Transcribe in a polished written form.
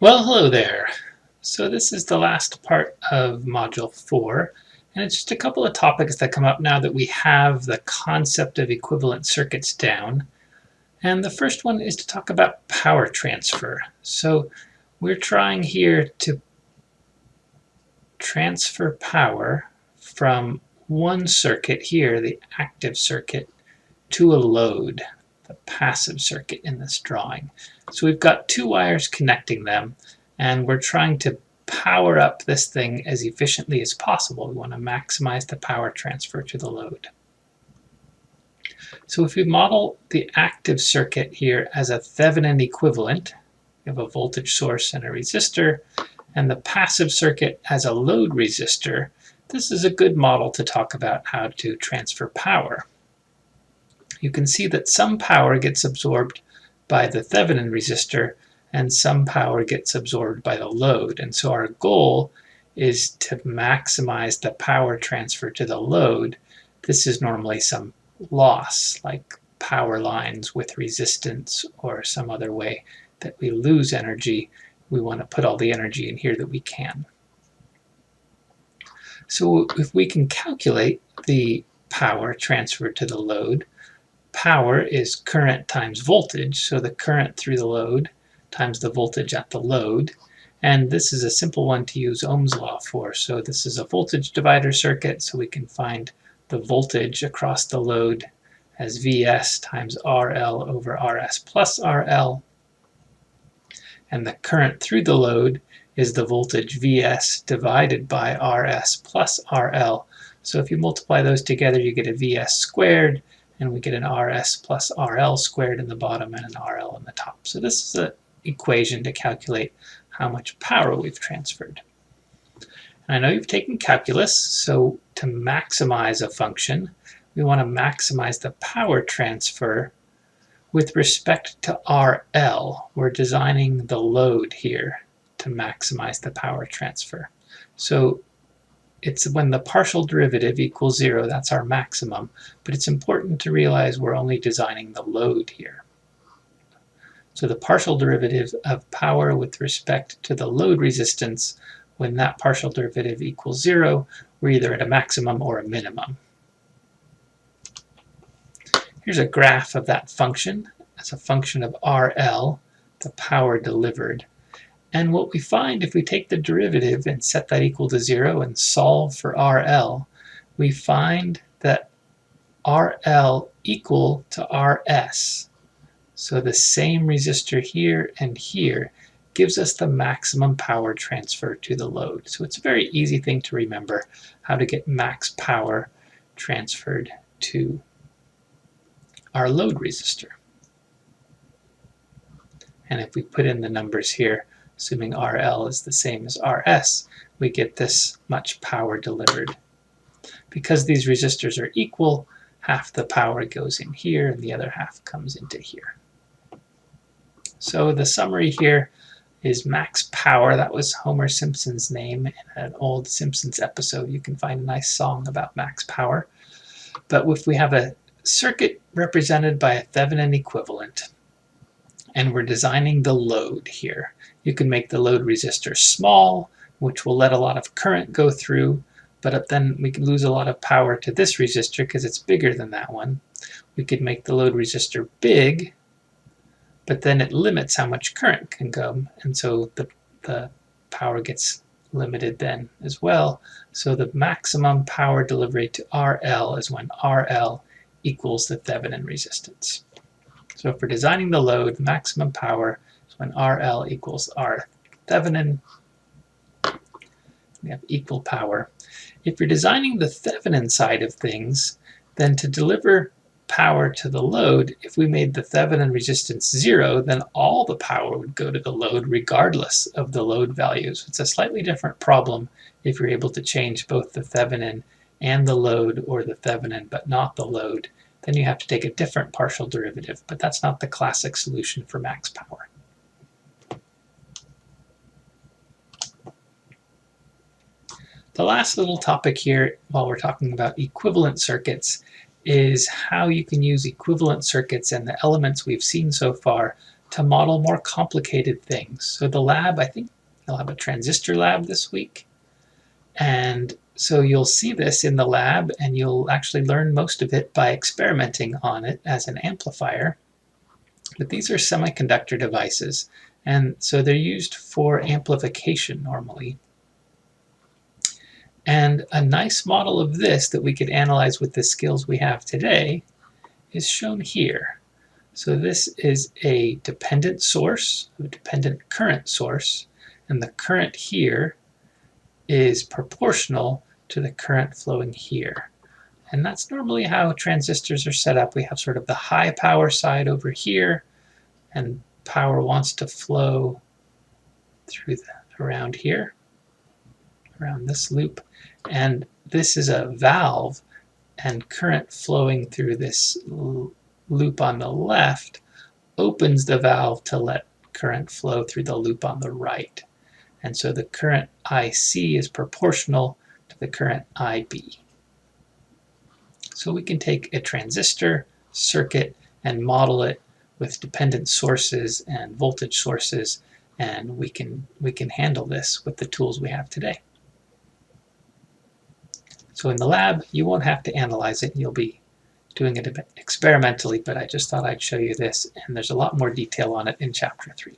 Well, hello there. So this is the last part of Module 4, and it's just a couple of topics that come up now that we have the concept of equivalent circuits down. And the first one is to talk about power transfer. So we're trying here to transfer power from one circuit here, the active circuit, to a load, the passive circuit in this drawing. So we've got two wires connecting them, and we're trying to power up this thing as efficiently as possible. We want to maximize the power transfer to the load. So if we model the active circuit here as a Thevenin equivalent, we have a voltage source and a resistor, and the passive circuit as a load resistor, this is a good model to talk about how to transfer power. You can see that some power gets absorbed by the Thevenin resistor and some power gets absorbed by the load. And so our goal is to maximize the power transfer to the load. This is normally some loss, like power lines with resistance or some other way that we lose energy. We want to put all the energy in here that we can. So if we can calculate the power transferred to the load, power is current times voltage, so the current through the load times the voltage at the load. And this is a simple one to use Ohm's law for. So this is a voltage divider circuit, so we can find the voltage across the load as Vs times RL over Rs plus RL. And the current through the load is the voltage Vs divided by Rs plus RL. So if you multiply those together, you get a Vs squared, and we get an Rs plus RL squared in the bottom and an RL in the top. So this is an equation to calculate how much power we've transferred. And I know you've taken calculus, so to maximize a function, we want to maximize the power transfer with respect to RL. We're designing the load here to maximize the power transfer. So it's when the partial derivative equals 0, that's our maximum, but it's important to realize we're only designing the load here. So the partial derivative of power with respect to the load resistance, when that partial derivative equals 0, we're either at a maximum or a minimum. Here's a graph of that function as a function of RL, the power delivered. And what we find if we take the derivative and set that equal to 0 and solve for RL, we find that RL equal to RS. So the same resistor here and here gives us the maximum power transfer to the load. So it's a very easy thing to remember how to get max power transferred to our load resistor. And if we put in the numbers here, assuming RL is the same as RS, we get this much power delivered. Because these resistors are equal, half the power goes in here and the other half comes into here. So the summary here is max power. That was Homer Simpson's name in an old Simpsons episode. You can find a nice song about max power. But if we have a circuit represented by a Thevenin equivalent, and we're designing the load here, you can make the load resistor small, which will let a lot of current go through, but then we can lose a lot of power to this resistor because it's bigger than that one. We could make the load resistor big, but then it limits how much current can go, and so the power gets limited then as well. So the maximum power delivery to RL is when RL equals the Thevenin resistance. So if we're designing the load, maximum power is when RL equals R Thevenin. We have equal power. If you're designing the Thevenin side of things, then to deliver power to the load, if we made the Thevenin resistance 0, then all the power would go to the load regardless of the load values. It's a slightly different problem if you're able to change both the Thevenin and the load, or the Thevenin but not the load. Then you have to take a different partial derivative, but that's not the classic solution for max power. The last little topic here, while we're talking about equivalent circuits, is how you can use equivalent circuits and the elements we've seen so far to model more complicated things. So the lab, I think you'll have a transistor lab this week. And so you'll see this in the lab, and you'll actually learn most of it by experimenting on it as an amplifier. But these are semiconductor devices, and so they're used for amplification normally. And a nice model of this that we could analyze with the skills we have today is shown here. So this is a dependent source, a dependent current source, and the current here is proportional to the current flowing here. And that's normally how transistors are set up. We have sort of the high power side over here, and power wants to flow through around here, around this loop. And this is a valve, and current flowing through this loop on the left opens the valve to let current flow through the loop on the right. And so the current IC is proportional to the current IB. So we can take a transistor circuit and model it with dependent sources and voltage sources, and we can handle this with the tools we have today. So in the lab, you won't have to analyze it. You'll be doing it a bit experimentally, but I just thought I'd show you this, and there's a lot more detail on it in Chapter 3.